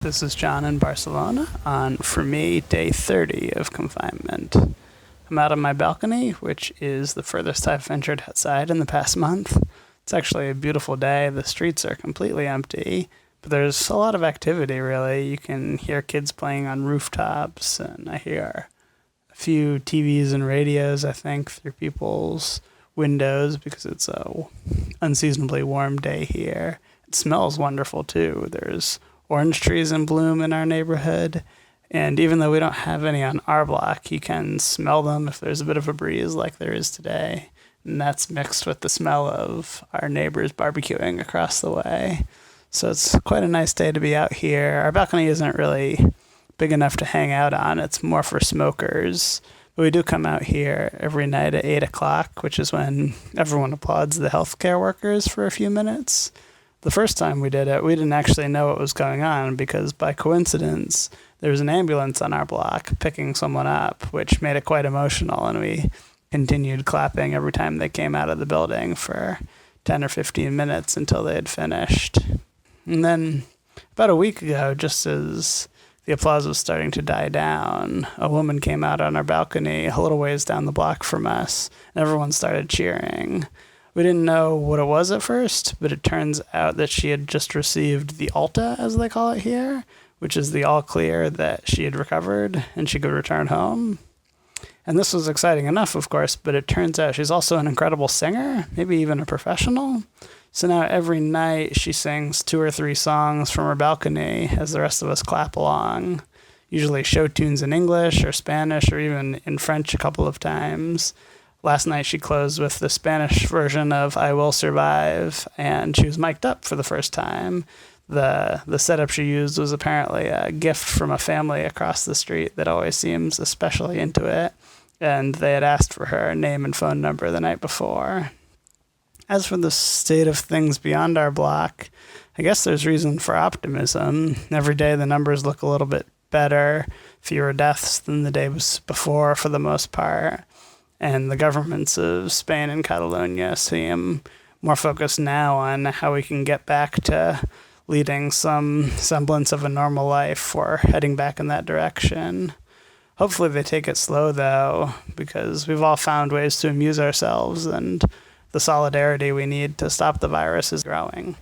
This is John in Barcelona on, for me, day 30 of confinement. I'm out on my balcony, which is the furthest I've ventured outside in the past month. It's actually a beautiful day. The streets are completely empty, but there's a lot of activity, really. You can hear kids playing on rooftops, and I hear a few TVs and radios, I think, through people's windows because it's a unseasonably warm day here. It smells wonderful, too. There's orange trees in bloom in our neighborhood, and even though we don't have any on our block, you can smell them if there's a bit of a breeze like there is today, and that's mixed with the smell of our neighbors barbecuing across the way. So it's quite a nice day to be out here. Our balcony isn't really big enough to hang out on. It's more for smokers, but we do come out here every night at 8 o'clock, which is when everyone applauds the healthcare workers for a few minutes. The first time we did it, we didn't actually know what was going on because by coincidence, there was an ambulance on our block picking someone up, which made it quite emotional, and we continued clapping every time they came out of the building for 10 or 15 minutes until they had finished. And then about a week ago, just as the applause was starting to die down, a woman came out on our balcony a little ways down the block from us, and everyone started cheering. We didn't know what it was at first, but it turns out that she had just received the Alta, as they call it here, which is the all clear that she had recovered and she could return home. And this was exciting enough, of course, but it turns out she's also an incredible singer, maybe even a professional. So now every night she sings 2 or 3 songs from her balcony as the rest of us clap along, usually show tunes in English or Spanish or even in French a couple of times. Last night she closed with the Spanish version of I Will Survive, and she was mic'd up for the first time. The setup she used was apparently a gift from a family across the street that always seems especially into it, and they had asked for her name and phone number the night before. As for the state of things beyond our block, I guess there's reason for optimism. Every day the numbers look a little bit better, fewer deaths than the day before for the most part. And the governments of Spain and Catalonia seem more focused now on how we can get back to leading some semblance of a normal life or heading back in that direction. Hopefully they take it slow, though, because we've all found ways to amuse ourselves, and the solidarity we need to stop the virus is growing.